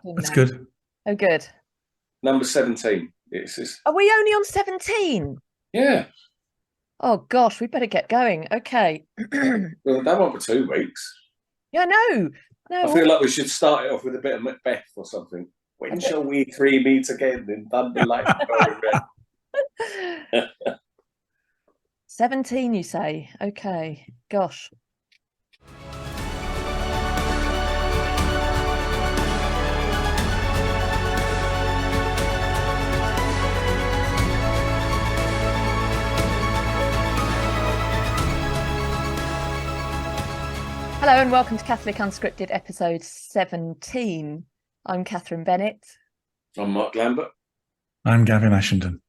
That's now. good. Oh, good. Number 17. It's just, Are we only on 17? yeah. Oh, gosh, we better get going. Okay. Well, that won't for 2 weeks. Yeah, no. I feel like we should start it off with a bit of Macbeth or something. When shall we three meet again in thunder, lightning, golden red? 17, you say? Okay. Gosh. Hello and welcome to Catholic Unscripted episode 17. I'm Katherine Bennett. I'm Mark Lambert. I'm Gavin Ashenden.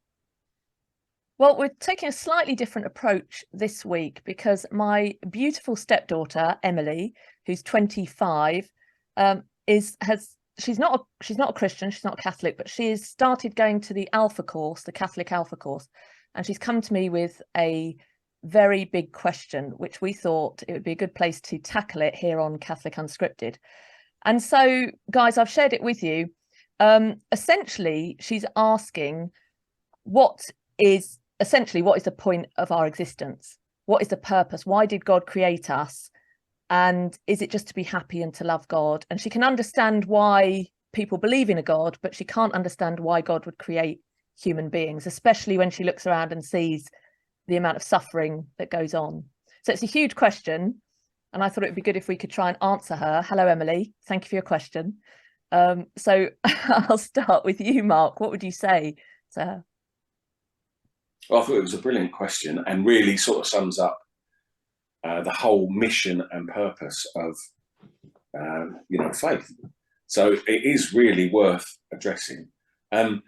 Well, we're taking a slightly different approach this week because my beautiful stepdaughter, Emily, who's 25, she's not a Christian, she's not a Catholic, but she has started going to the Alpha course, the Catholic Alpha course, and she's come to me with a very big question, which we thought it would be a good place to tackle it here on Catholic Unscripted. And so, guys, I've shared it with you. Essentially, she's asking what is the point of our existence? What is the purpose? Why did God create us? And is it just to be happy and to love God? And she can understand why people believe in a God, but she can't understand why God would create human beings, especially when she looks around and sees the amount of suffering that goes on. So it's a huge question, and I thought it would be good if we could try and answer her. Hello, Emily. Thank you for your question. So I'll start with you, Mark. What would you say to her? Well, I thought it was a brilliant question and really sort of sums up the whole mission and purpose of, faith. So it is really worth addressing. And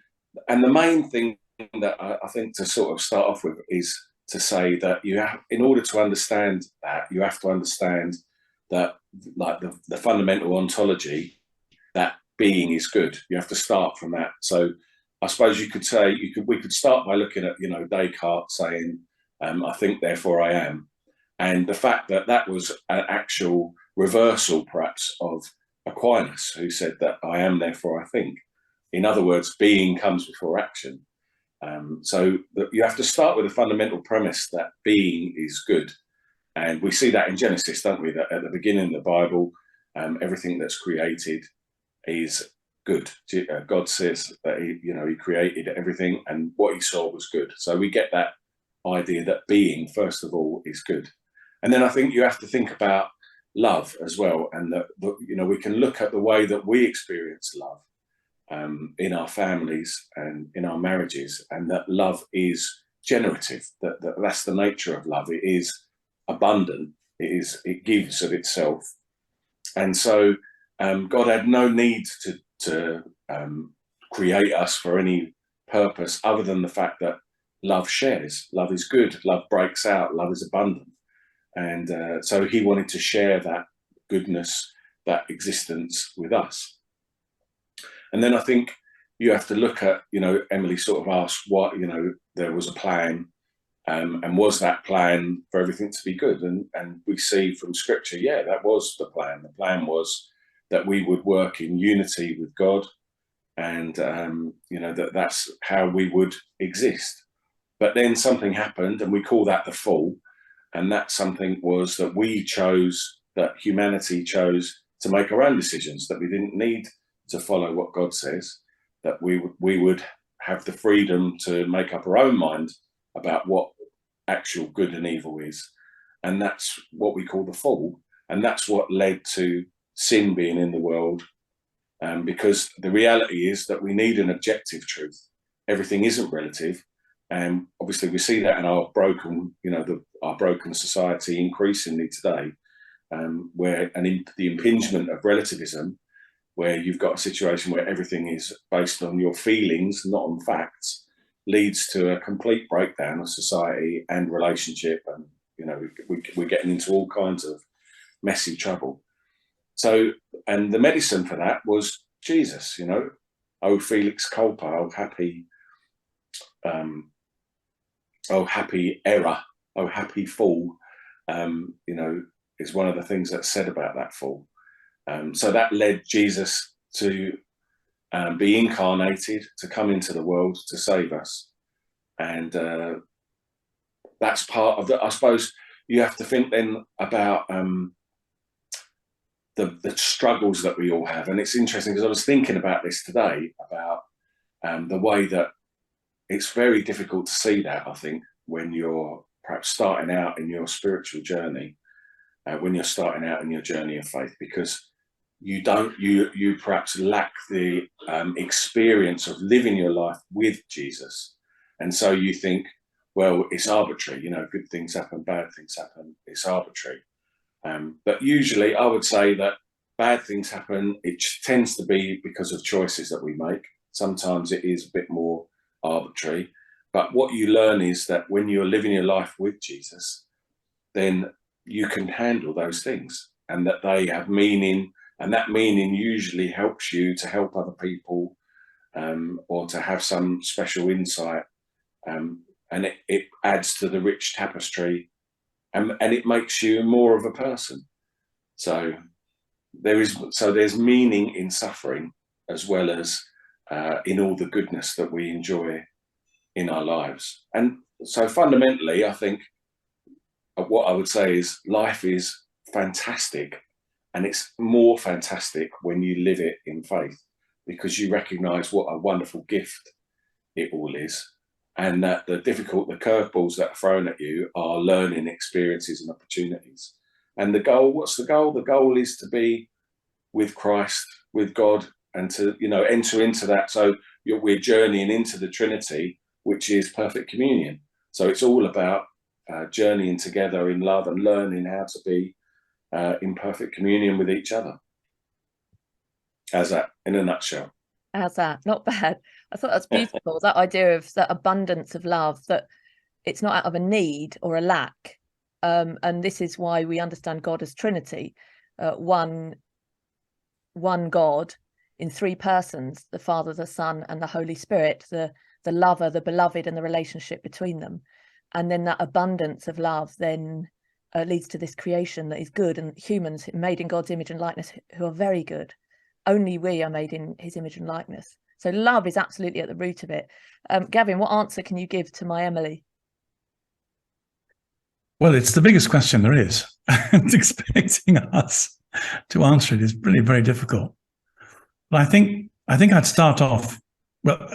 the main thing that I think to sort of start off with is to say that in order to understand that, you have to understand that, like the fundamental ontology, that being is good. You have to start from that. So I suppose you could say we could start by looking at Descartes saying, "I think, therefore I am," and the fact that that was an actual reversal, perhaps, of Aquinas, who said that "I am, therefore I think." In other words, being comes before action. So you have to start with a fundamental premise that being is good, and we see that in Genesis, don't we? That at the beginning of the Bible, everything that's created is good. God says that he created everything, and what he saw was good. So we get that idea that being, first of all, is good. And then I think you have to think about love as well, and that we can look at the way that we experience love in our families and in our marriages, and that love is generative. That's the nature of love. It is abundant. It gives of itself, and so God had no need to create us for any purpose other than the fact that love shares. Love is good. Love breaks out. Love is abundant, and so he wanted to share that goodness, that existence with us. And then I think you have to look at, Emily sort of asked what, there was a plan, and was that plan for everything to be good? And we see from Scripture, yeah, that was the plan. The plan was that we would work in unity with God, and that's how we would exist. But then something happened, and we call that the fall. And that something was that that humanity chose to make our own decisions, that we didn't need to follow what God says, that we would have the freedom to make up our own mind about what actual good and evil is. And that's what we call the fall. And that's what led to sin being in the world, because the reality is that we need an objective truth. Everything isn't relative, and obviously we see that in our broken, our broken society increasingly today, where the impingement of relativism, where you've got a situation where everything is based on your feelings, not on facts, leads to a complete breakdown of society and relationship, and we're getting into all kinds of messy trouble. So, and the medicine for that was Jesus, "Oh Felix culpa, oh happy error, oh happy fall," is one of the things that's said about that fall. So that led Jesus to be incarnated, to come into the world to save us. And that's part of the, I suppose you have to think then about the struggles that we all have. And it's interesting because I was thinking about this today, about the way that it's very difficult to see that, I think, when you're perhaps starting out in your spiritual journey, when you're starting out in your journey of faith, because you perhaps lack the experience of living your life with Jesus. And so you think, well, it's arbitrary, you know, good things happen, bad things happen, it's arbitrary. But usually I would say that bad things happen, it tends to be because of choices that we make. Sometimes it is a bit more arbitrary. But what you learn is that when you're living your life with Jesus, then you can handle those things, and that they have meaning, and that meaning usually helps you to help other people, or to have some special insight, and it adds to the rich tapestry, and it makes you more of a person. So there's meaning in suffering, as well as in all the goodness that we enjoy in our lives. And so fundamentally, I think what I would say is life is fantastic, and it's more fantastic when you live it in faith, because you recognize what a wonderful gift it all is, and that the curveballs that are thrown at you are learning experiences and opportunities. And the goal, what's the goal? The goal is to be with Christ, with God, and to, you know, enter into that. So we're journeying into the Trinity, which is perfect communion. So it's all about journeying together in love and learning how to be in perfect communion with each other. How's that in a nutshell? How's that? Not bad. I thought that's beautiful. That idea of that abundance of love, that it's not out of a need or a lack. And this is why we understand God as Trinity, one God in three persons, the Father, the Son, and the Holy Spirit, the lover, the beloved, and the relationship between them. And then that abundance of love then leads to this creation that is good, and humans made in God's image and likeness who are very good. Only we are made in his image and likeness. So love is absolutely at the root of it. Gavin, what answer can you give to my Emily? Well, it's the biggest question there is. And expecting us to answer it is really very difficult. But I think I'd start off, well,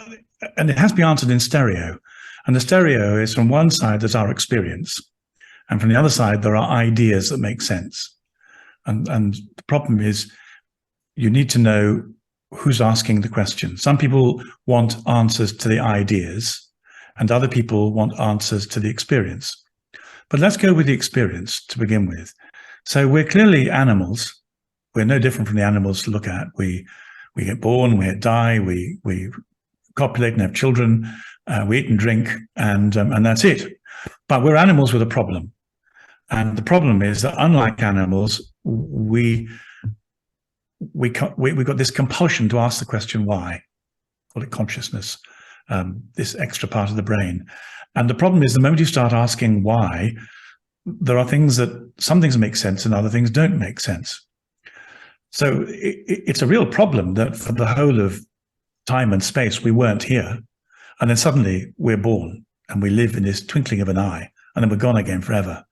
and it has to be answered in stereo. And the stereo is, from one side, there's our experience. And from the other side, there are ideas that make sense. And the problem is, you need to know who's asking the question. Some people want answers to the ideas, and other people want answers to the experience. But let's go with the experience to begin with. So we're clearly animals. We're no different from the animals to look at. We get born, we die, we copulate and have children, we eat and drink, and that's it. But we're animals with a problem. And the problem is that, unlike animals, we've got this compulsion to ask the question why. Call it consciousness, this extra part of the brain. And the problem is, the moment you start asking why, there are some things make sense and other things don't make sense. So it's a real problem that for the whole of time and space, we weren't here. And then suddenly we're born and we live in this twinkling of an eye, and then we're gone again forever.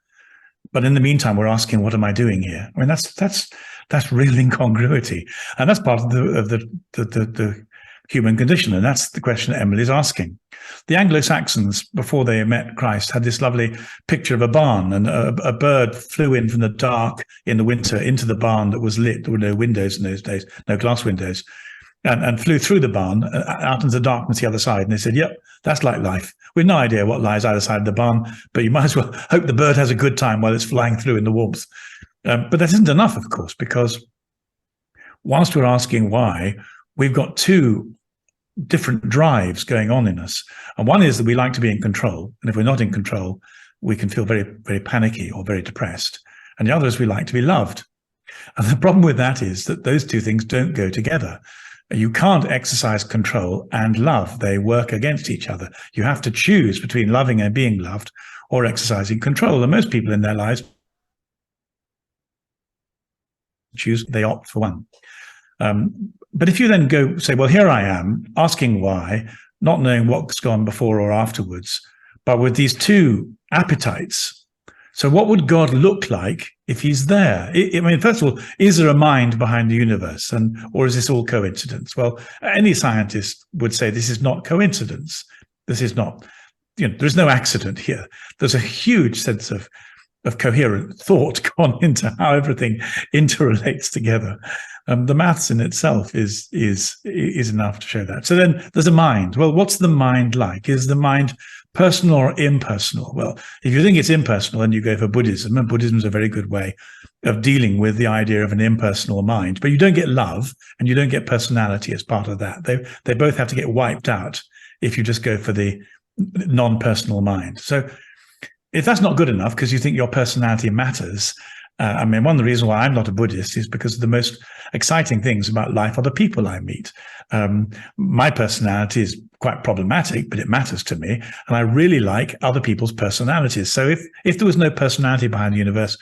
But in the meantime, we're asking, what am I doing here? I mean, that's real incongruity. And that's part of the human condition. And that's the question that Emily's asking. The Anglo-Saxons, before they met Christ, had this lovely picture of a barn, and a bird flew in from the dark in the winter into the barn that was lit. There were no windows in those days, no glass windows, and flew through the barn out into the darkness the other side. And they said, yep, that's like life. We've no idea what lies either side of the barn, but you might as well hope the bird has a good time while it's flying through in the warmth. But that isn't enough, of course, because whilst we're asking why, we've got two different drives going on in us. And one is that we like to be in control. And if we're not in control, we can feel very, very panicky or very depressed. And the other is we like to be loved. And the problem with that is that those two things don't go together. You can't exercise control and love. They work against each other. You have to choose between loving and being loved, or exercising control. And most people in their lives they opt for one. But if you then go say, well, here I am asking why, not knowing what's gone before or afterwards, but with these two appetites. So what would God look like if he's there? I mean, first of all, is there a mind behind the universe, or is this all coincidence? Well, any scientist would say this is not coincidence. This is not, there's no accident here. There's a huge sense of coherent thought gone into how everything interrelates together. The maths in itself is enough to show that. So then there's a mind. Well, what's the mind like? Is the mind personal or impersonal? Well, if you think it's impersonal, then you go for Buddhism, and Buddhism is a very good way of dealing with the idea of an impersonal mind. But you don't get love and you don't get personality as part of that. They both have to get wiped out if you just go for the non-personal mind. So if that's not good enough because you think your personality matters, I mean, one of the reasons why I'm not a Buddhist is because the most exciting things about life are the people I meet. My personality is quite problematic, but it matters to me. And I really like other people's personalities. So if there was no personality behind the universe,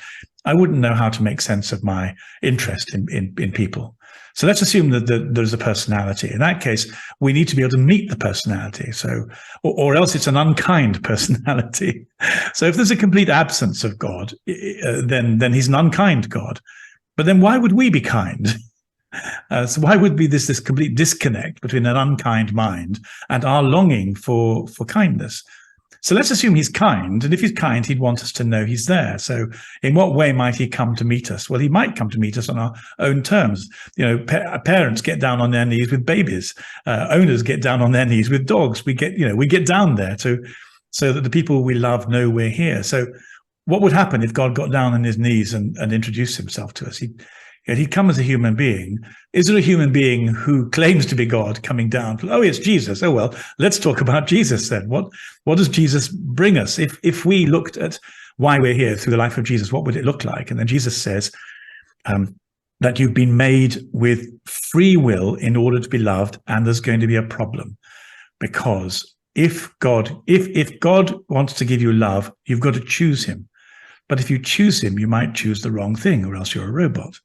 I wouldn't know how to make sense of my interest in people. So let's assume that there's a personality. In that case, we need to be able to meet the personality. So, or else it's an unkind personality. So if there's a complete absence of God, then he's an unkind God. But then why would we be kind? So why would be this complete disconnect between an unkind mind and our longing for kindness? So let's assume he's kind, and if he's kind, he'd want us to know he's there. So in what way might he come to meet us? Well, he might come to meet us on our own terms. Parents get down on their knees with babies. Owners get down on their knees with dogs. We get down there so that the people we love know we're here. So what would happen if God got down on his knees and introduced himself to us? He'd come as a human being. Is there a human being who claims to be God coming down? Oh, it's Jesus. Oh, well, let's talk about Jesus then. What does Jesus bring us? If we looked at why we're here through the life of Jesus, what would it look like? And then Jesus says that you've been made with free will in order to be loved, and there's going to be a problem. Because if God wants to give you love, you've got to choose him. But if you choose him, you might choose the wrong thing, or else you're a robot.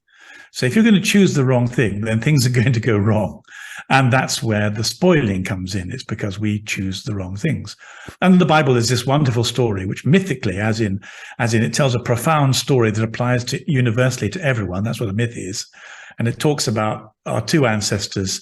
So if you're going to choose the wrong thing, then things are going to go wrong. And that's where the spoiling comes in. It's because we choose the wrong things. And the Bible is this wonderful story, which mythically, as in it tells a profound story that applies to universally to everyone. That's what a myth is. And it talks about our two ancestors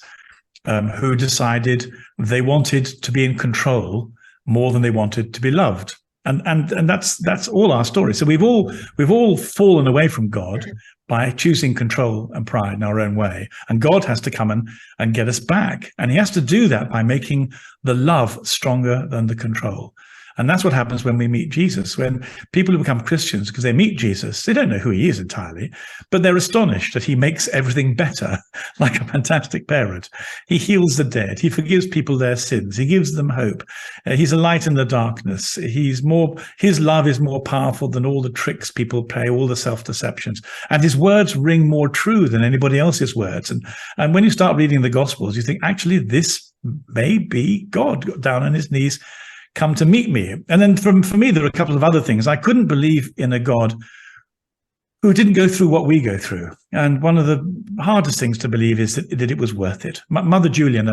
who decided they wanted to be in control more than they wanted to be loved. And that's all our story. So we've all fallen away from God by choosing control and pride in our own way. And God has to come and get us back. And he has to do that by making the love stronger than the control. And that's what happens when we meet Jesus. When people who become Christians, because they meet Jesus, they don't know who he is entirely, but they're astonished that he makes everything better, like a fantastic parent. He heals the dead. He forgives people their sins. He gives them hope. He's a light in the darkness. His love is more powerful than all the tricks people play, all the self-deceptions. And his words ring more true than anybody else's words. And when you start reading the Gospels, you think, actually, this may be God got down on his knees, come to meet me. And then for me, there are a couple of other things. I couldn't believe in a God who didn't go through what we go through. And one of the hardest things to believe is that it was worth it. Mother Julian,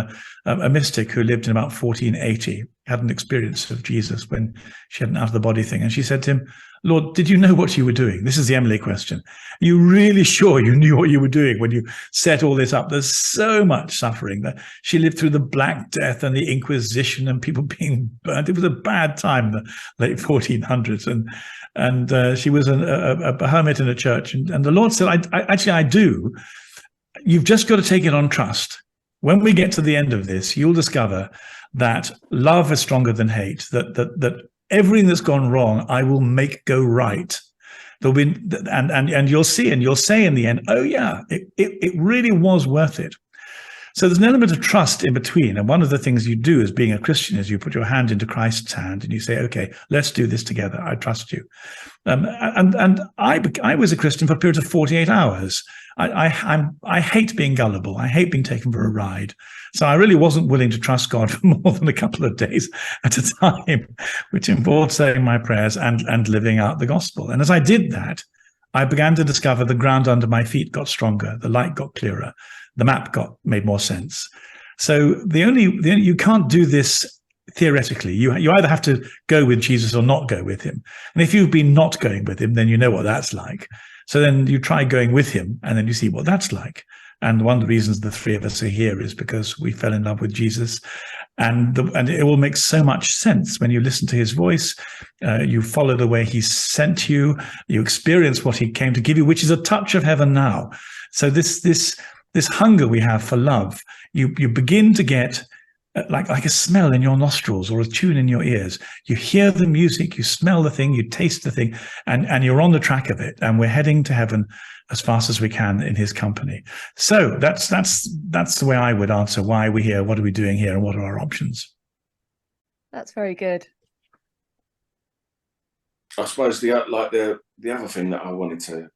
a mystic who lived in about 1480, had an experience of Jesus when she had an out-of-the-body thing. And she said to him, Lord, did you know what you were doing? This is the Emily question. Are you really sure you knew what you were doing when you set all this up? There's so much suffering. That she lived through the Black Death and the Inquisition and people being burnt. It was a bad time in the late 1400s. And she was a hermit in a church. And the Lord said, I do. You've just got to take it on trust. When we get to the end of this, you'll discover that love is stronger than hate, that everything that's gone wrong, I will make go right. There'll be, and you'll see, and you'll say in the end, oh yeah, it really was worth it. So there's an element of trust in between. And one of the things you do as being a Christian is you put your hand into Christ's hand and you say, okay, let's do this together. I trust you. And I was a Christian for a period of 48 hours. I hate being gullible. I hate being taken for a ride. So I really wasn't willing to trust God for more than a couple of days at a time, which involved saying my prayers and living out the gospel. And as I did that, I began to discover the ground under my feet got stronger. The light got clearer. the map made more sense. So you can't do this theoretically. You either have to go with Jesus or not go with him. And if you've been not going with him, then you know what that's like. So then you try going with him, and then you see what that's like. And one of the reasons the three of us are here is because we fell in love with Jesus. And it all makes so much sense when you listen to his voice. You follow the way he sent you. You experience what he came to give you, which is a touch of heaven now. So this hunger we have for love, you begin to get like a smell in your nostrils or a tune in your ears. You hear the music, you smell the thing, you taste the thing, and you're on the track of it. And we're heading to heaven as fast as we can in his company. So that's the way I would answer why we're here, what are we doing here, and what are our options. That's very good. I suppose the other thing that I wanted to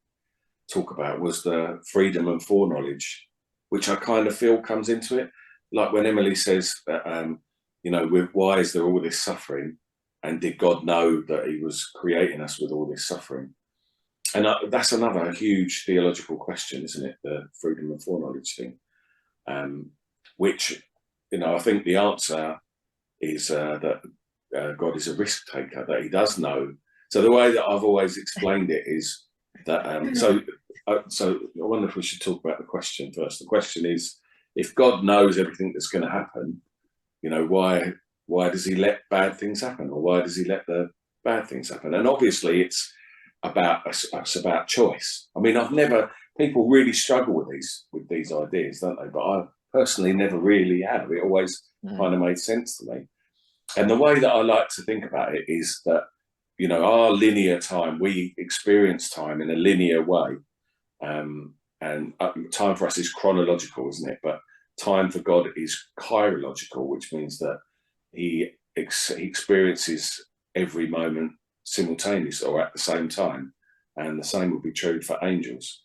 talk about was the freedom and foreknowledge, which I kind of feel comes into it. Like when Emily says that, why is there all this suffering? And did God know that he was creating us with all this suffering? And that's another huge theological question, isn't it? The freedom and foreknowledge thing, which, I think the answer is that God is a risk taker, that he does know. So the way that I've always explained it is that, so I wonder if we should talk about the question first. The question is, if God knows everything that's going to happen, why does he let bad things happen, or why does he let the bad things happen? And obviously it's about choice. I mean, people really struggle with these ideas, don't they? But I personally never really have. It always kind of made sense to me. And the way that I like to think about it is that, our linear time, we experience time in a linear way. And time for us is chronological, isn't it? But time for God is chirological, which means that he experiences every moment simultaneously or at the same time. And the same would be true for angels.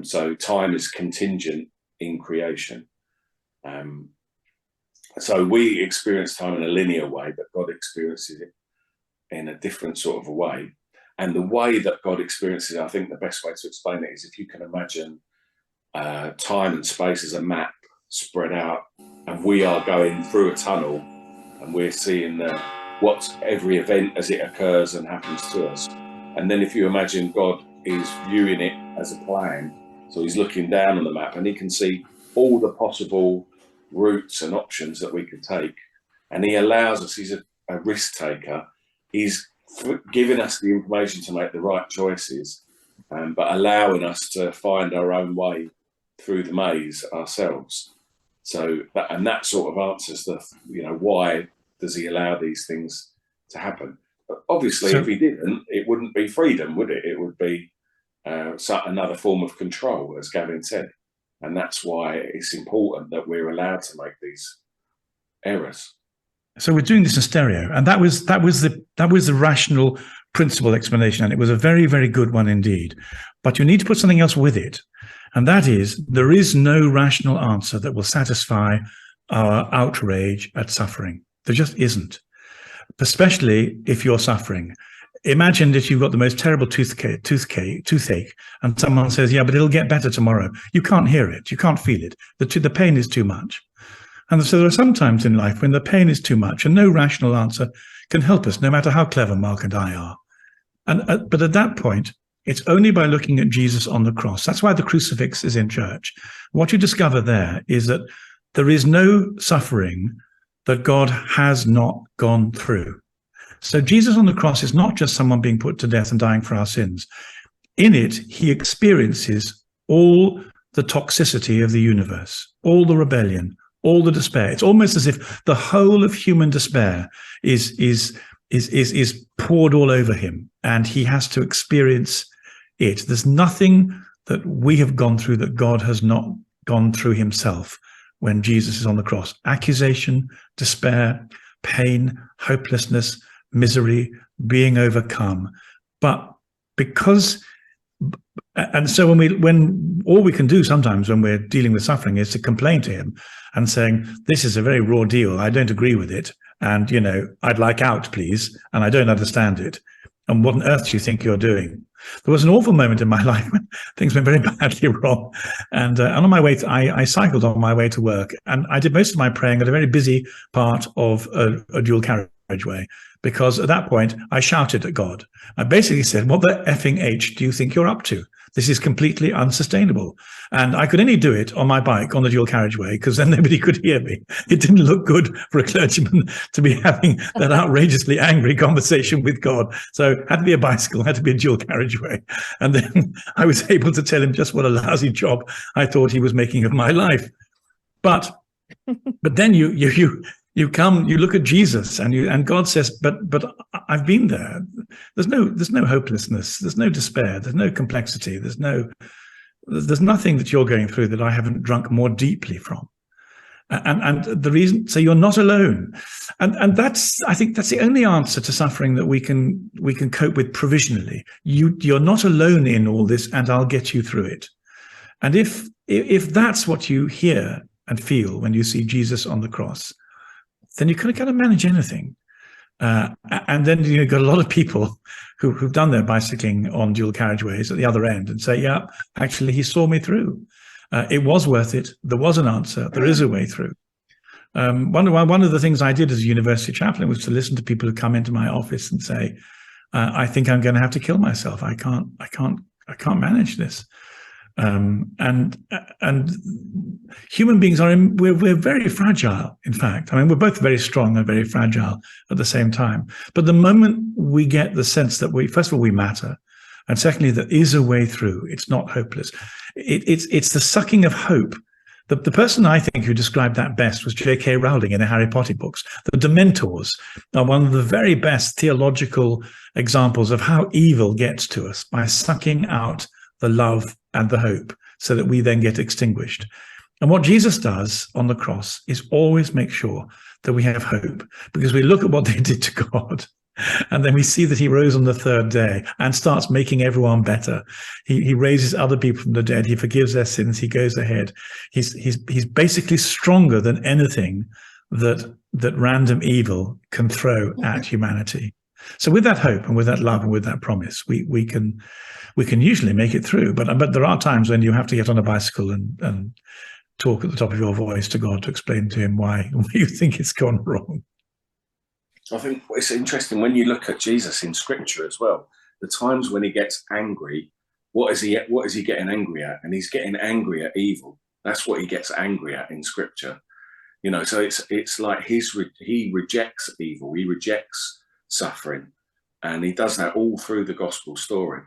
So time is contingent in creation. So we experience time in a linear way, but God experiences it in a different sort of a way. And the way that God experiences it, I think the best way to explain it is if you can imagine time and space as a map spread out, and we are going through a tunnel, and we're seeing what's every event as it occurs and happens to us. And then if you imagine God is viewing it as a plan, so he's looking down on the map and he can see all the possible routes and options that we could take, and he allows us. He's a risk taker. He's giving us the information to make the right choices, but allowing us to find our own way through the maze ourselves. So that sort of answers why does he allow these things to happen? But obviously, if he didn't, it wouldn't be freedom, would it? It would be another form of control, as Gavin said. And that's why it's important that we're allowed to make these errors. So we're doing this in stereo, and that was the rational principle explanation, and it was a very, very good one indeed. But you need to put something else with it, and that is there is no rational answer that will satisfy our outrage at suffering. There just isn't, especially if you're suffering. Imagine that you've got the most terrible toothache, and someone says, "Yeah, but it'll get better tomorrow." You can't hear it, you can't feel it. The pain is too much. And so there are some times in life when the pain is too much and no rational answer can help us, no matter how clever Mark and I are. But at that point, it's only by looking at Jesus on the cross. That's why the crucifix is in church. What you discover there is that there is no suffering that God has not gone through. So Jesus on the cross is not just someone being put to death and dying for our sins. In it, he experiences all the toxicity of the universe, all the rebellion, all the despair. It's almost as if the whole of human despair is poured all over him, and he has to experience it. There's nothing that we have gone through that God has not gone through himself when Jesus is on the cross. Accusation, despair, pain, hopelessness, misery, being overcome. But because, and so when all we can do sometimes when we're dealing with suffering is to complain to him and saying, "This is a very raw deal. I don't agree with it. And, I'd like out, please. And I don't understand it." And what on earth do you think you're doing? There was an awful moment in my life when things went very badly wrong. And on my way, I cycled on my way to work, and I did most of my praying at a very busy part of a dual carriageway, because at that point I shouted at God. I basically said, "What the effing H do you think you're up to? This is completely unsustainable." And I could only do it on my bike on the dual carriageway, because then nobody could hear me. It didn't look good for a clergyman to be having that outrageously angry conversation with God. So it had to be a bicycle, had to be a dual carriageway. And then I was able to tell him just what a lousy job I thought he was making of my life. But then you look at Jesus, and God says, but I've been there. There's no hopelessness. There's no despair. There's no complexity. There's nothing that you're going through that I haven't drunk more deeply from. And the reason, so you're not alone. And I think that's the only answer to suffering that we can cope with provisionally. You're not alone in all this, and I'll get you through it. And if that's what you hear and feel when you see Jesus on the cross, then you can kind of manage anything. And then you've got a lot of people who've done their bicycling on dual carriageways at the other end and say, yeah, actually, he saw me through. It was worth it. There was an answer. There is a way through. One of the things I did as a university chaplain was to listen to people who come into my office and say, I think I'm going to have to kill myself. I can't manage this. And human beings we're very fragile, in fact. I mean, we're both very strong and very fragile at the same time. But the moment we get the sense that first of all, we matter, and secondly, there is a way through, it's not hopeless. It's the sucking of hope. The person I think who described that best was J.K. Rowling in the Harry Potter books. The Dementors are one of the very best theological examples of how evil gets to us by sucking out the love and the hope, so that we then get extinguished. And what Jesus does on the cross is always make sure that we have hope, because we look at what they did to God, and then we see that he rose on the third day and starts making everyone better. He raises other people from the dead. He forgives their sins. He goes ahead. He's basically stronger than anything that random evil can throw at humanity. So with that hope and with that love and with that promise, we can usually make it through. But there are times when you have to get on a bicycle and talk at the top of your voice to God to explain to him why you think it's gone wrong. I think it's interesting when you look at Jesus in Scripture as well. The times when he gets angry, what is he getting angry at? And he's getting angry at evil. That's what he gets angry at in Scripture. You know, so it's like he rejects evil. He rejects suffering, and he does that all through the gospel story.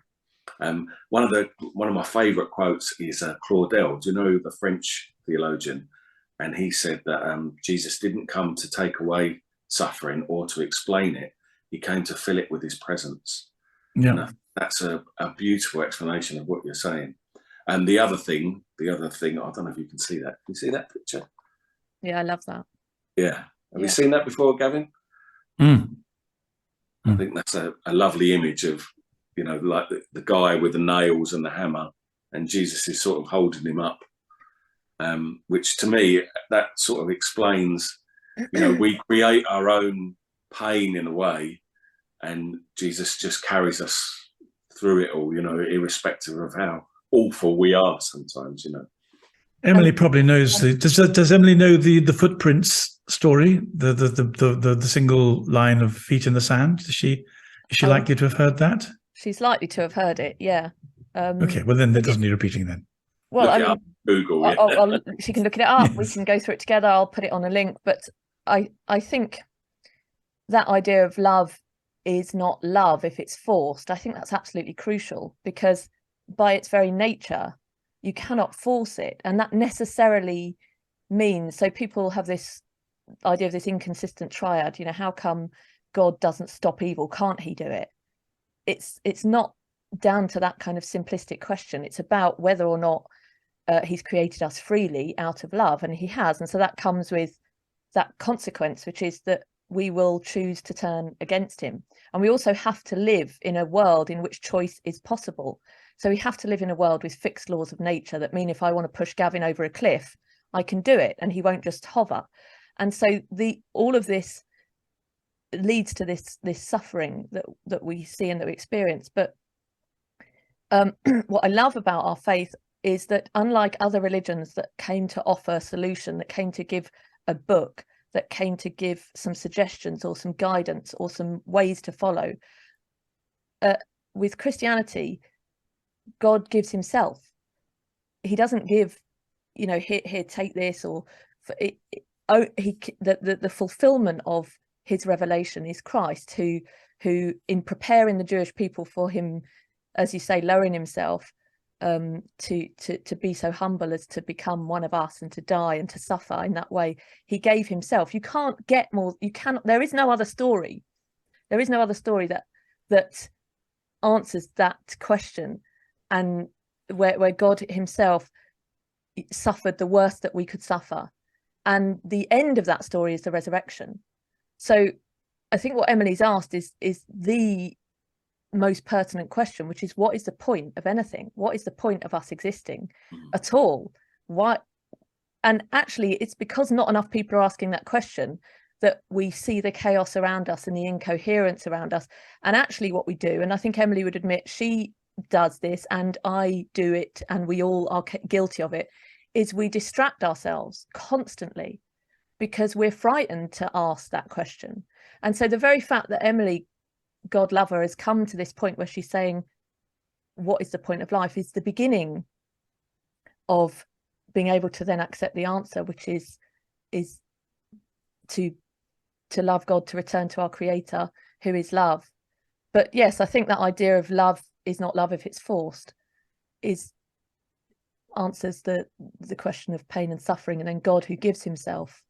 One of my favourite quotes is Claudel. Do you know the French theologian? And he said that Jesus didn't come to take away suffering or to explain it. He came to fill it with his presence. Yeah, and that's a beautiful explanation of what you're saying. And the other thing, I don't know if you can see that. Can you see that picture? Yeah, I love that. Yeah. Have you seen that before, Gavin? I think that's a lovely image of, you know, like the guy with the nails and the hammer, and Jesus is sort of holding him up, which to me, that sort of explains, you know, we create our own pain in a way, and Jesus just carries us through it all, you know, irrespective of how awful we are sometimes, you know. Emily probably knows. Does Emily know the footprints story? The single line of feet in the sand. Is she likely to have heard that? She's likely to have heard it. Yeah. Okay. Well, then that doesn't need repeating. Then. Well, I mean, Google. She can look it up. Yes. We can go through it together. I'll put it on a link. But I think that idea of love is not love if it's forced. I think that's absolutely crucial, because by its very nature, you cannot force it. And that necessarily means, so people have this idea of this inconsistent triad, you know, how come God doesn't stop evil? Can't he do it? It's not down to that kind of simplistic question. It's about whether or not he's created us freely out of love, and he has. And so that comes with that consequence, which is that we will choose to turn against him. And we also have to live in a world in which choice is possible. So we have to live in a world with fixed laws of nature that mean if I want to push Gavin over a cliff, I can do it and he won't just hover. And so all of this leads to this suffering that we see and that we experience. But what I love about our faith is that, unlike other religions that came to offer a solution, that came to give a book, that came to give some suggestions or some guidance or some ways to follow, with Christianity, God gives himself. He doesn't give, you know, here take this, or the fulfillment of his revelation is Christ, who in preparing the Jewish people for him, as you say, lowering himself, to be so humble as to become one of us and to die and to suffer in that way. He gave himself. You can't get more. You cannot. There is no other story. There is no other story that answers that question, and where God himself suffered the worst that we could suffer, and the end of that story is the resurrection. So I think what Emily's asked is the most pertinent question, which is, what is the point of anything? What is the point of us existing at all? Why? And actually, it's because not enough people are asking that question that we see the chaos around us and the incoherence around us. And actually what we do, and I think Emily would admit she does this, and I do it, and we all are guilty of it, is we distract ourselves constantly because we're frightened to ask that question. And so the very fact that Emily, God love her, has come to this point where she's saying, what is the point of life, is the beginning of being able to then accept the answer, which is to love God, to return to our Creator, who is love. But yes, I think that idea of love is not love if it's forced answers the question of pain and suffering, and then God who gives himself.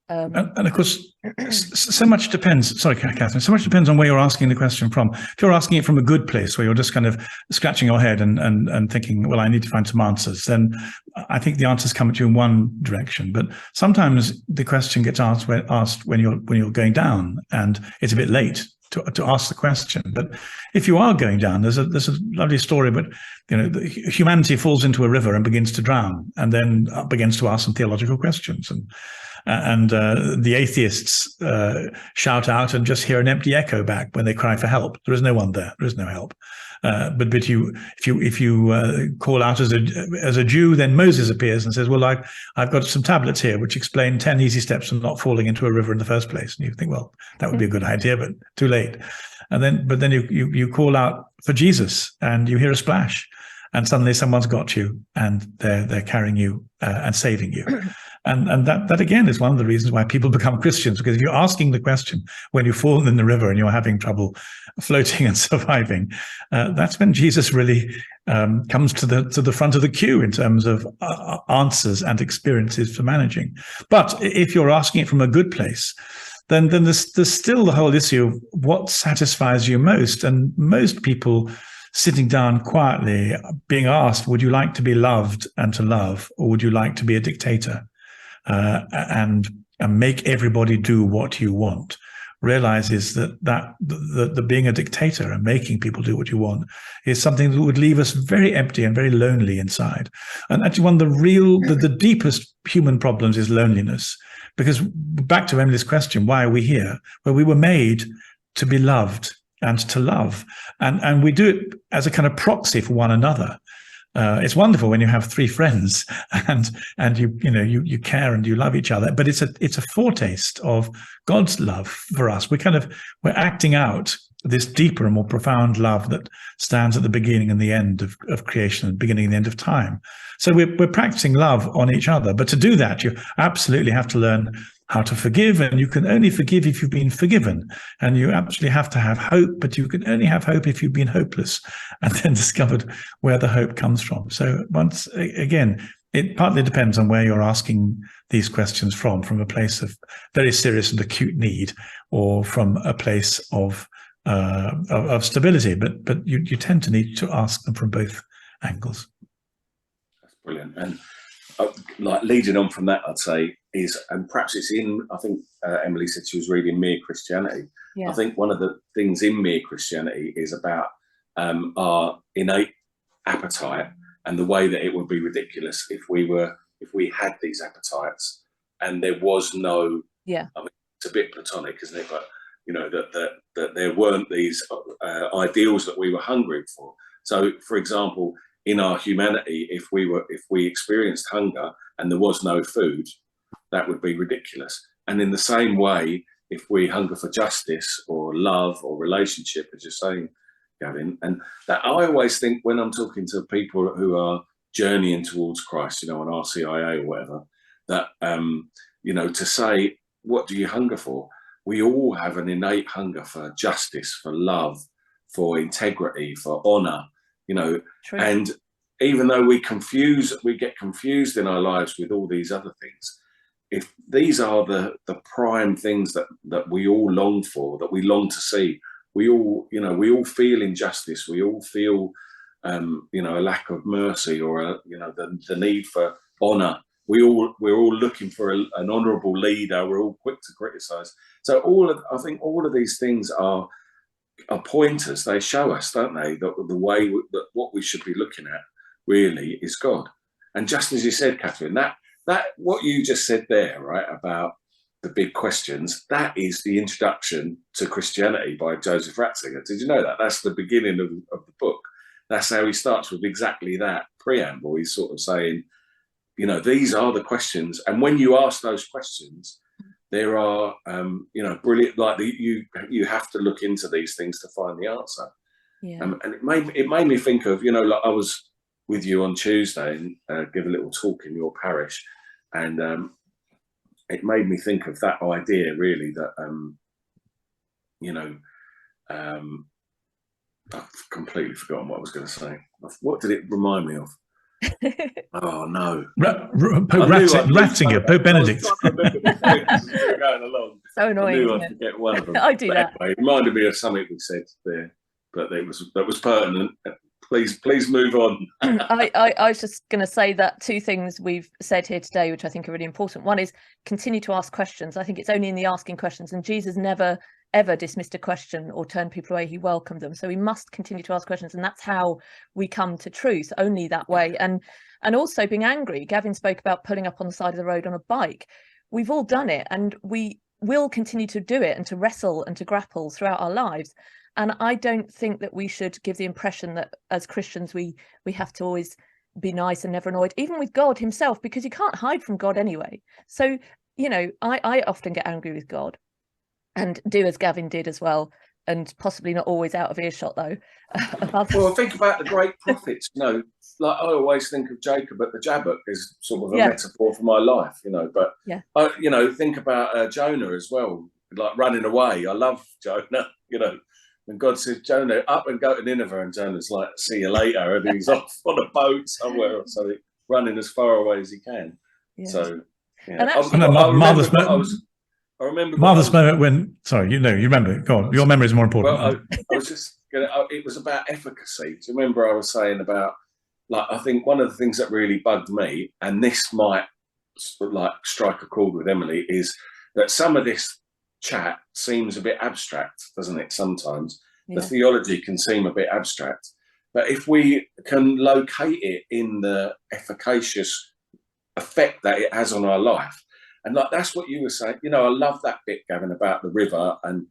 And of course, so much depends. Sorry, Katherine. So much depends on where you're asking the question from. If you're asking it from a good place, where you're just kind of scratching your head and thinking, well, I need to find some answers, then I think the answers come at you in one direction. But sometimes the question gets asked when you're going down, and it's a bit late to ask the question. But if you are going down, there's a lovely story. But humanity falls into a river and begins to drown, and then begins to ask some theological questions, and the atheists shout out and just hear an empty echo back when they cry for help. There is no one there. There is no help. But if you call out as a Jew, then Moses appears and says, "Well, I've got some tablets here which explain 10 easy steps to not falling into a river in the first place." And you think, well, that would be a good idea, but too late. But then you call out for Jesus, and you hear a splash, and suddenly someone's got you, and they're carrying you and saving you. And that again is one of the reasons why people become Christians, because if you're asking the question when you fall in the river and you're having trouble floating and surviving, that's when Jesus really comes to the front of the queue in terms of answers and experiences for managing. But if you're asking it from a good place, then there's still the whole issue of what satisfies you most. And most people sitting down quietly being asked, would you like to be loved and to love, or would you like to be a dictator? And make everybody do what you want, realizes that the being a dictator and making people do what you want is something that would leave us very empty and very lonely inside. And actually, one of the deepest human problems is loneliness. Because back to Emily's question, why are we here? Well, we were made to be loved and to love, and we do it as a kind of proxy for one another. It's wonderful when you have three friends and you care and you love each other, but it's a foretaste of God's love for us. We're acting out this deeper and more profound love that stands at the beginning and the end of creation, and beginning and the end of time. So we're practicing love on each other. But to do that, you absolutely have to learn how to forgive, and you can only forgive if you've been forgiven. And you absolutely have to have hope, but you can only have hope if you've been hopeless and then discovered where the hope comes from. So once again, it partly depends on where you're asking these questions from a place of very serious and acute need, or from a place of stability. But you tend to need to ask them from both angles. That's brilliant. And like leading on from that, I'd say is, and perhaps it's in, I think Emily said she was reading Mere Christianity. Yeah. I think one of the things in Mere Christianity is about our innate appetite, and the way that it would be ridiculous if we had these appetites and there was no, I mean, it's a bit platonic, isn't it? But you know, that there weren't these ideals that we were hungry for. So, for example, in our humanity, if we experienced hunger and there was no food, that would be ridiculous. And in the same way, if we hunger for justice or love or relationship, as you're saying, Gavin, and that I always think when I'm talking to people who are journeying towards Christ, you know, on RCIA or whatever, that, you know, to say, what do you hunger for? We all have an innate hunger for justice, for love, for integrity, for honor, you know. True. And even though we get confused in our lives with all these other things, if these are the prime things that we all long for, that we long to see, we all feel injustice, we all feel you know, a lack of mercy, or you know, the need for honor. We're all looking for an honourable leader. We're all quick to criticise. So I think all of these things are pointers. They show us, don't they, that the way that what we should be looking at really is God. And just as you said, Katherine, that what you just said there, right, about the big questions, that is the introduction to Christianity by Joseph Ratzinger. Did you know that? That's the beginning of the book. That's how he starts, with exactly that preamble. He's sort of saying, you know, these are the questions, and when you ask those questions, there are, you know, brilliant. Like you have to look into these things to find the answer. Yeah. And it made me think of, you know, like I was with you on Tuesday and give a little talk in your parish, and it made me think of that idea really that, you know, I've completely forgotten what I was going to say. What did it remind me of? Oh no! Pope Ratzinger, Pope Benedict. Going along. So annoying. I knew I'd forget one of them. I do that. Anyway, it reminded me of something we said there, but that was pertinent. Please move on. I was just going to say that two things we've said here today, which I think are really important. One is continue to ask questions. I think it's only in the asking questions, and Jesus never ever dismissed a question or turned people away. He welcomed them. So we must continue to ask questions, and that's how we come to truth, only that way. And also being angry. Gavin spoke about pulling up on the side of the road on a bike. We've all done it, and we will continue to do it and to wrestle and to grapple throughout our lives. And I don't think that we should give the impression that as Christians we have to always be nice and never annoyed, even with God himself, because you can't hide from God anyway. So, you know, I often get angry with God, and do as Gavin did as well, and possibly not always out of earshot though. Well, think about the great prophets. You know, like I always think of Jacob at the Jabbok as sort of a metaphor for my life. You know, but you know, think about Jonah as well, like running away. I love Jonah. You know, when God says, Jonah, up and go to Nineveh, and Jonah's like, see you later, and he's off on a boat somewhere or something, running as far away as he can. Yeah. So, yeah. And actually, I remember marvelous moment when, sorry, you remember it. Go on, your memory is more important. Well, I was just it was about efficacy. Do you remember I was saying about, like, I think one of the things that really bugged me, and this might like strike a chord with Emily, is that some of this chat seems a bit abstract, doesn't it? Sometimes the theology can seem a bit abstract, but if we can locate it in the efficacious effect that it has on our life. And like, that's what you were saying. You know, I love that bit, Gavin, about the river, and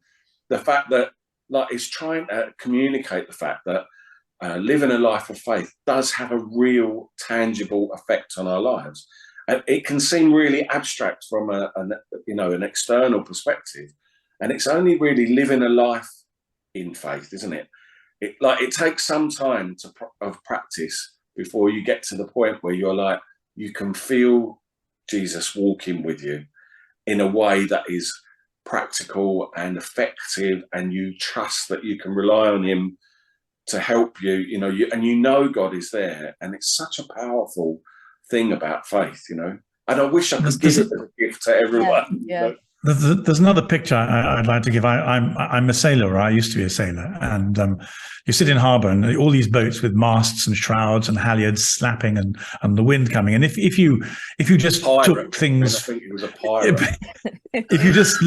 the fact that, like, it's trying to communicate the fact that living a life of faith does have a real tangible effect on our lives. And it can seem really abstract from an external perspective, and it's only really living a life in faith, isn't it? It takes some time of practice before you get to the point where you're like, you can feel Jesus walking with you in a way that is practical and effective, and you trust that you can rely on him to help you, and God is there. And it's such a powerful thing about faith, and I wish I could give it as a gift to everyone. Yeah. There's another picture I'd like to give. I'm a sailor, or I used to be a sailor, and you sit in harbour and all these boats with masts and shrouds and halyards slapping and the wind coming. And if you just took things, I think it was a pirate. If you just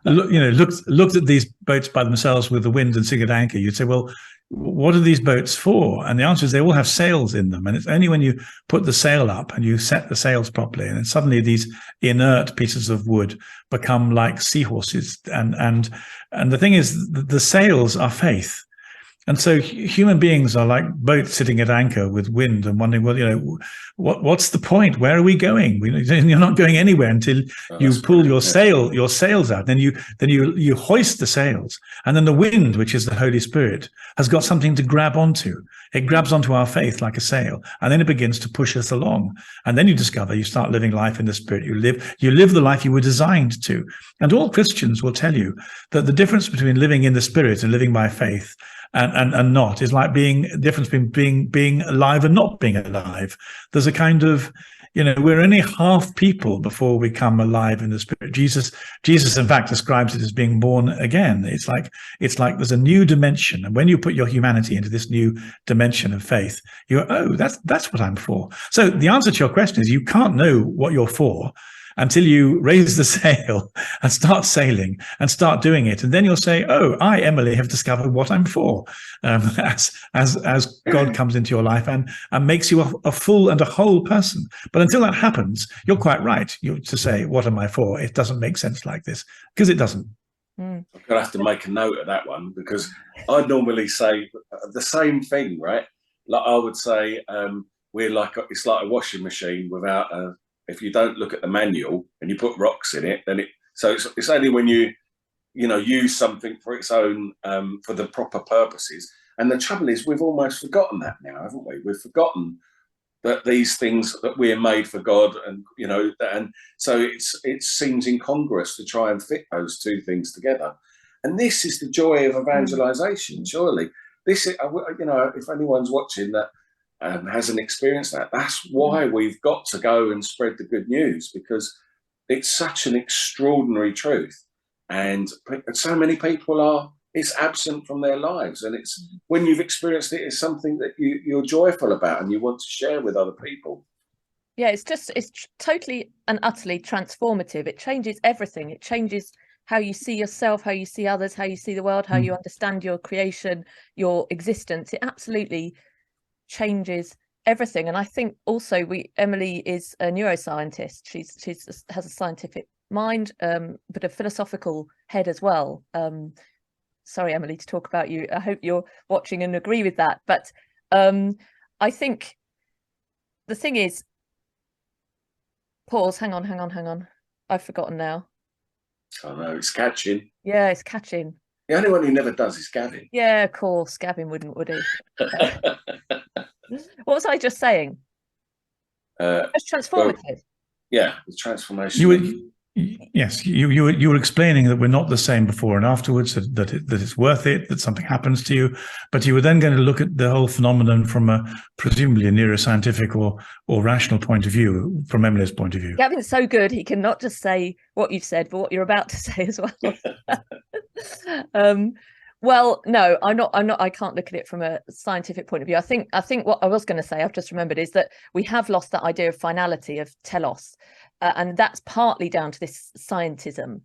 looked at these boats by themselves with the wind and single anchor, you'd say, well, what are these boats for? And the answer is they all have sails in them. And it's only when you put the sail up and you set the sails properly, and then suddenly these inert pieces of wood become like seahorses. And the thing is, the sails are faith. And so human beings are like boats sitting at anchor with wind and wondering, well, what's the point? Where are we going? You're not going anywhere until you pull your sails out. Then you hoist the sails, and then the wind, which is the Holy Spirit, has got something to grab onto. It grabs onto our faith like a sail, and then it begins to push us along. And then you discover you start living life in the Spirit. You live the life you were designed to. And all Christians will tell you that the difference between living in the Spirit and living by faith and not is like the difference between being alive and not being alive. There's a kind of, we're only half people before we come alive in the Spirit. Jesus in fact describes it as being born again. It's like there's a new dimension, and when you put your humanity into this new dimension of faith, that's what I'm for. So the answer to your question is, you can't know what you're for until you raise the sail and start sailing and start doing it. And then you'll say, oh, I, Emily, have discovered what I'm for, as God comes into your life and makes you a full and a whole person. But until that happens, you're quite right to say, what am I for? It doesn't make sense like this, because it doesn't. I'm going to have to make a note of that one, because I normally say the same thing, right? Like I would say, it's like a washing machine without if you don't look at the manual and you put rocks in it, then it's only when you use something for its own, for the proper purposes. And the trouble is, we've almost forgotten that now, haven't we? We've forgotten that these things, that we're made for God, and and so it seems incongruous to try and fit those two things together. And this is the joy of evangelization. Surely, this is, if anyone's watching that hasn't experienced that, that's why we've got to go and spread the good news, because it's such an extraordinary truth, and so many people it's absent from their lives, and it's when you've experienced it, it's something that you're joyful about and you want to share with other people. Yeah, it's totally and utterly transformative. It changes everything. It changes how you see yourself, how you see others, how you see the world, how you understand your creation, your existence. It absolutely changes everything. And I think also Emily is a neuroscientist. She has a scientific mind, but a philosophical head as well. Sorry, Emily, to talk about you. I hope you're watching and agree with that. But I think the thing is, pause, hang on. I've forgotten now. Oh no, it's catching. Yeah, it's catching. The only one who never does is Gavin. Yeah, of course. Gavin wouldn't, would he? What was I just saying? It's transformative. Yeah, the transformation. You were explaining that we're not the same before and afterwards, that it's worth it, that something happens to you, but you were then going to look at the whole phenomenon from presumably a neuroscientific or rational point of view, from Emily's point of view. Gavin's so good, he can not just say what you've said, but what you're about to say as well. Well, no, I'm not. I can't look at it from a scientific point of view. I think what I was going to say, I've just remembered, is that we have lost that idea of finality, of telos, and that's partly down to this scientism,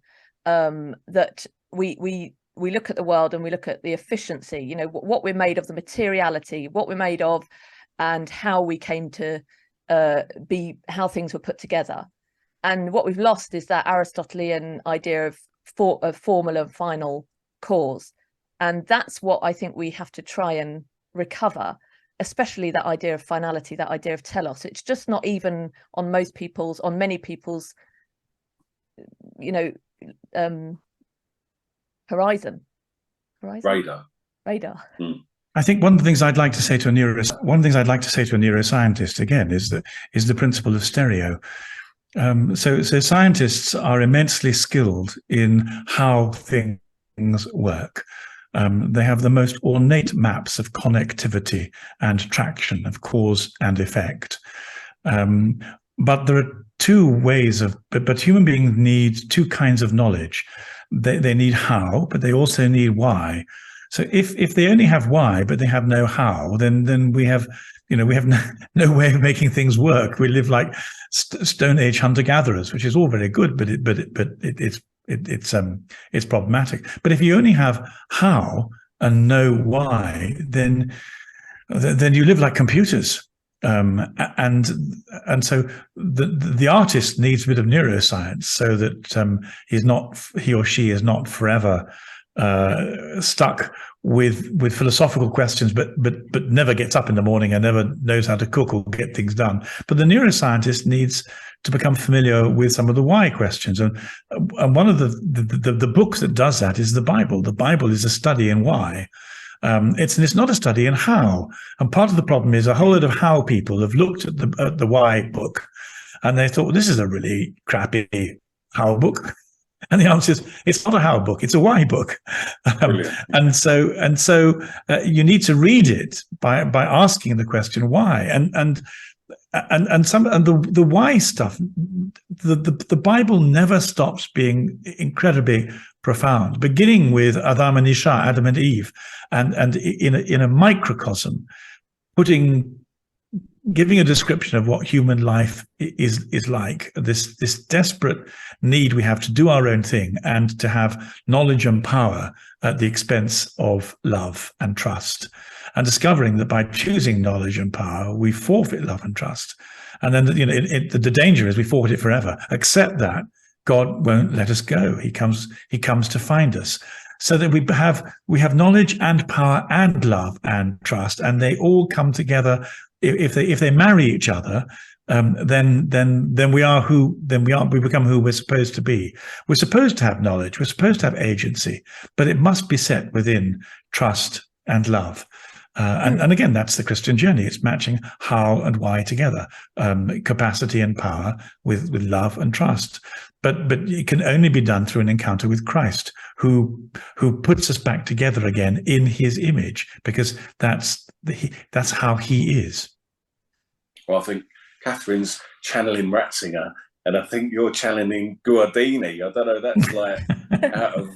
that we look at the world and we look at the efficiency, what we're made of, the materiality, what we're made of, and how we came to be, how things were put together. And what we've lost is that Aristotelian idea of formal and final cause. And that's what I think we have to try and recover, especially that idea of finality, that idea of telos. It's just not even on many people's, horizon. Radar. I think one of the things I'd like to say to a neuroscientist again is the principle of stereo. So scientists are immensely skilled in how things work. They have the most ornate maps of connectivity and traction, of cause and effect. But there are two ways but human beings need two kinds of knowledge. They need how, but they also need why. So if they only have why, but they have no how, then we have no way of making things work. We live like Stone Age hunter-gatherers, which is all very good, but it's problematic. But if you only have how, and know why, then you live like computers. And so the artist needs a bit of neuroscience so that he or she is not forever stuck with philosophical questions, but never gets up in the morning and never knows how to cook or get things done. But the neuroscientist needs to become familiar with some of the why questions, and one of the books that does that is the Bible. The Bible is a study in why. It's not a study in how. And part of the problem is a whole lot of how people have looked at the why book, and they thought, well, this is a really crappy how book. And the answer is, it's not a how book; it's a why book. And so you need to read it by asking the question why, and the why stuff. The Bible never stops being incredibly profound, beginning with Adam and Isha, Adam and Eve, and in a microcosm, giving a description of what human life is like, this desperate need we have to do our own thing and to have knowledge and power at the expense of love and trust, and discovering that by choosing knowledge and power, we forfeit love and trust. And then, the danger is we forfeit it forever, except that God won't let us go. He comes to find us, so that we have knowledge and power and love and trust, and they all come together. If they marry each other, then we become who we're supposed to be. We're supposed to have knowledge. We're supposed to have agency, but it must be set within trust and love. And again, that's the Christian journey. It's matching how and why together, capacity and power with love and trust. But it can only be done through an encounter with Christ, who puts us back together again in His image, because that's how He is. Well, I think Catherine's channeling Ratzinger, and I think you're channeling Guardini. I don't know. That's like out of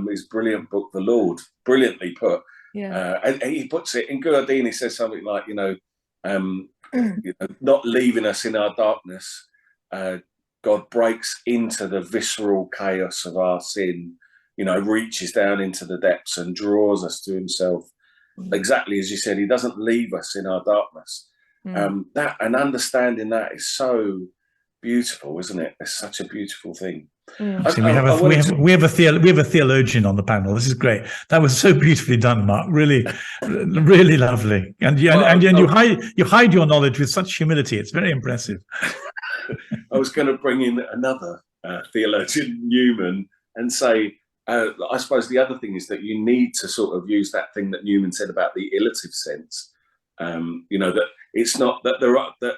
his brilliant book, The Lord. Brilliantly put. Yeah. And he puts it in Guardini, says something like, not leaving us in our darkness. God breaks into the visceral chaos of our sin, reaches down into the depths and draws us to Himself. Exactly as you said, He doesn't leave us in our darkness. That and understanding that is so beautiful, isn't it? It's such a beautiful thing. We have a theologian on the panel. This is great. That was so beautifully done, Mark. Really, really lovely. And you hide your knowledge with such humility. It's very impressive. I was going to bring in another theologian, Newman, and say, I suppose the other thing is that you need to sort of use that thing that Newman said about the illative sense. That it's not that there are that.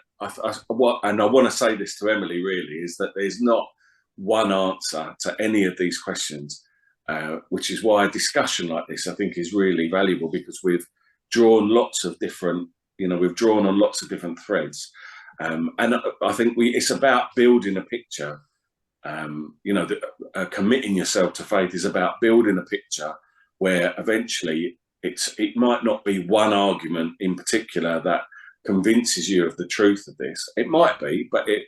And I want to say this to Emily, really, is that there's not one answer to any of these questions, which is why a discussion like this, I think, is really valuable, because we've drawn lots of different, we've drawn on lots of different threads. And I think it's about building a picture. Committing yourself to faith is about building a picture where eventually it might not be one argument in particular that convinces you of the truth of this. It might be, but it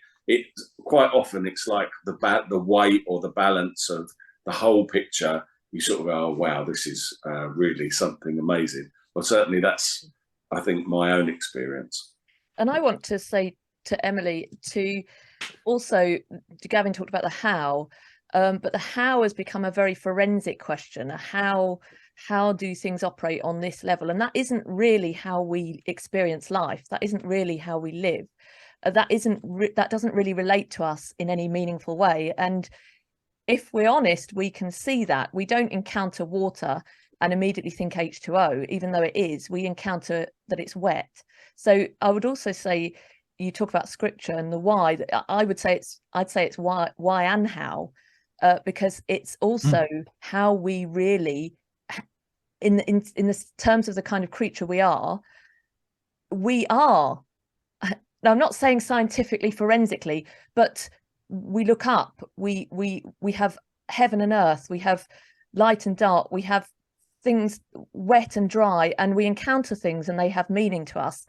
quite often it's like the weight or the balance of the whole picture. You sort of go, oh, wow, this is really something amazing. Well, certainly that's, I think, my own experience. And I want to say to Emily, Gavin talked about the how, but the how has become a very forensic question. How do things operate on this level? And that isn't really how we experience life. That isn't really how we live. That doesn't really relate to us in any meaningful way. And if we're honest, we can see that. We don't encounter water and immediately think H2O, even though it is. We encounter that it's wet. So I would also say, you talk about scripture and the why. I'd say it's why and how, because it's also how we really, in the terms of the kind of creature we are. Now, I'm not saying scientifically, forensically, but we look up. We have heaven and earth. We have light and dark. We have things wet and dry, and we encounter things, and they have meaning to us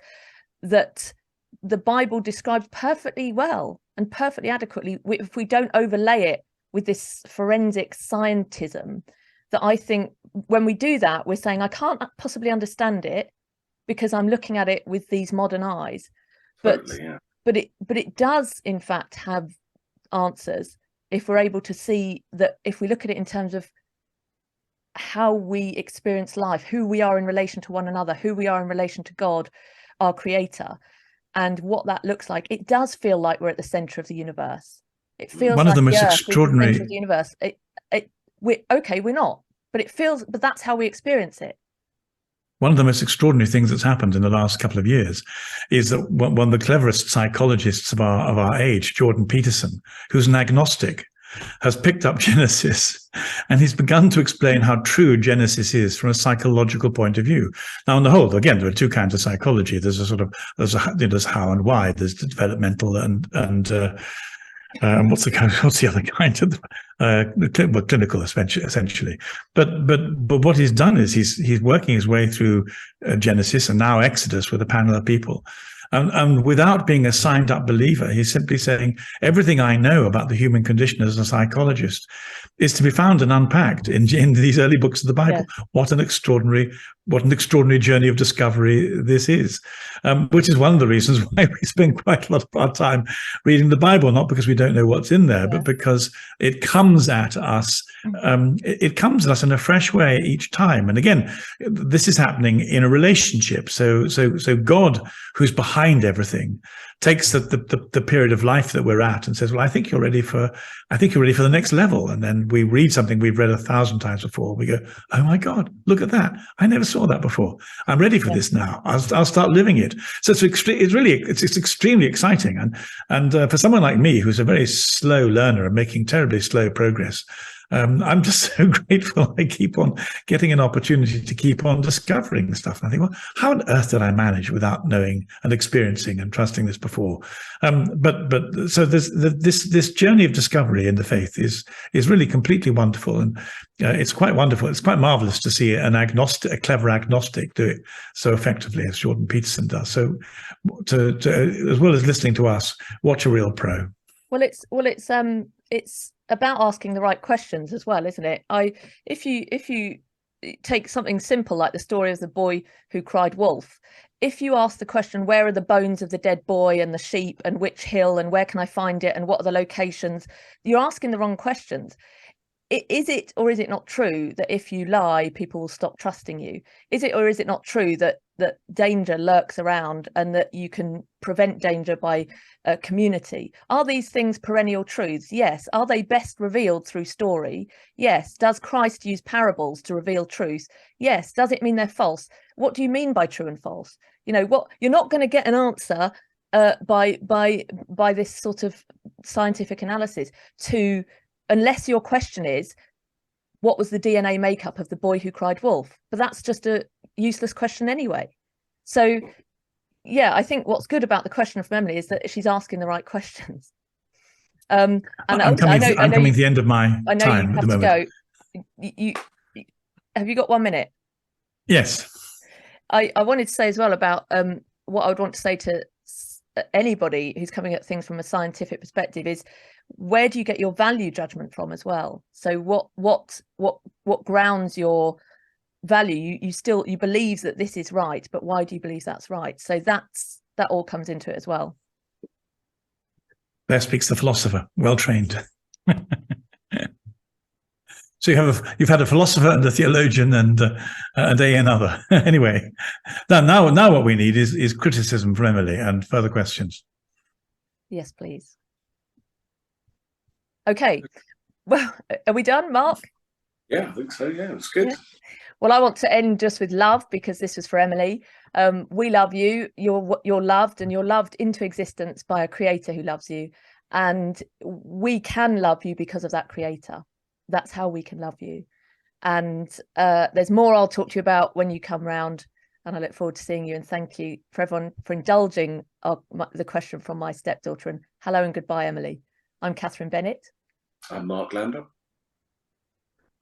that the Bible describes perfectly well and perfectly adequately, if we don't overlay it with this forensic scientism. that I think when we do that, we're saying, I can't possibly understand it because I'm looking at it with these modern eyes. Totally, yeah. But it does, in fact, have answers if we're able to see that, if we look at it in terms of how we experience life, who we are in relation to one another, who we are in relation to God, our creator, and what that looks like. It does feel like we're at the center of the universe. It feels one like of the most the extraordinary center of the universe. We're not, but it feels, but that's how we experience it. One of the most extraordinary things that's happened in the last couple of years is that one of the cleverest psychologists of our age, Jordan Peterson, who's an agnostic, has picked up Genesis, and he's begun to explain how true Genesis is from a psychological point of view. Now, on the whole, again, there are two kinds of psychology. There's there's how and why. There's the developmental and what's the other kind of clinical, essentially. But what he's done is he's working his way through Genesis and now Exodus with a panel of people. And without being a signed up believer, he's simply saying everything I know about the human condition as a psychologist is to be found and unpacked in these early books of the Bible. Yeah. What an extraordinary journey of discovery this is, which is one of the reasons why we spend quite a lot of our time reading the Bible, not because we don't know what's in there, but because it comes at us. It comes at us in a fresh way each time. And again, this is happening in a relationship. So God, who's behind everything, takes the period of life that we're at and says, well, I think you're ready for the next level. And then we read something we've read 1,000 times before. We go, oh my God, look at that. I never saw that before. I'm ready for this now. I'll start living it. So it's extremely exciting. And for someone like me, who's a very slow learner and making terribly slow progress, I'm just so grateful I keep on getting an opportunity to keep on discovering stuff. And I think, well, how on earth did I manage without knowing and experiencing and trusting this before? But so this journey of discovery in the faith is really completely wonderful, and it's quite wonderful. It's quite marvelous to see a clever agnostic do it so effectively as Jordan Peterson does. So to as well as listening to us, watch a real pro. Well, it's about asking the right questions as well, isn't it? If you take something simple like the story of the boy who cried wolf, if you ask the question, where are the bones of the dead boy and the sheep and which hill and where can I find it and what are the locations, you're asking the wrong questions. Is it or is it not true that if you lie, people will stop trusting you? Is it or is it not true that danger lurks around and that you can prevent danger by community? Are these things perennial truths? Yes. Are they best revealed through story? Yes. Does Christ use parables to reveal truth? Yes. Does it mean they're false? What do you mean by true and false? You know what? You're not going to get an answer by this sort of scientific analysis unless your question is, what was the DNA makeup of the boy who cried wolf? But that's just a useless question anyway. So yeah, I think what's good about the question from Emily is that she's asking the right questions. And I'm coming to the end of my time at the moment. You have you got 1 minute? Yes. I wanted to say as well about what I would want to say to anybody who's coming at things from a scientific perspective is, where do you get your value judgment from as well? So what grounds your value? You believe that this is right, but why do you believe that's right? So that all comes into it as well. There speaks the philosopher, well trained. So you've had a philosopher and a theologian and another. Anyway, now what we need is criticism from Emily and further questions. Yes, please. Okay. Well, are we done, Mark? Yeah, I think so. Yeah, it's good. Yeah. Well, I want to end just with love, because this was for Emily. We love you. You're loved, and you're loved into existence by a creator who loves you. And we can love you because of that creator. That's how we can love you. And there's more I'll talk to you about when you come round. And I look forward to seeing you. And thank you for everyone for indulging the question from my stepdaughter. And hello and goodbye, Emily. I'm Katherine Bennett. I'm Mark Lambert.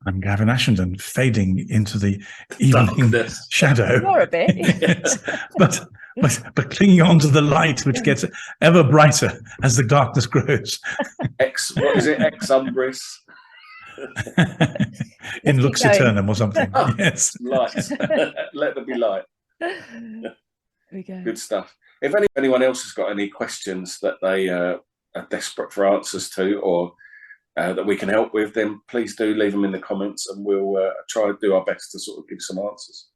I'm Gavin Ashenden, fading into the evening shadow. You're a bit. Yes, but clinging on to the light, which gets ever brighter as the darkness grows. What is it? Ex umbris. In Let's lux keep going. aeternum or something. Yes. Light. Let there be light. There we go. Good stuff. If anyone else has got any questions that they are desperate for answers to, or that we can help with, then please do leave them in the comments, and we'll try to do our best to sort of give some answers.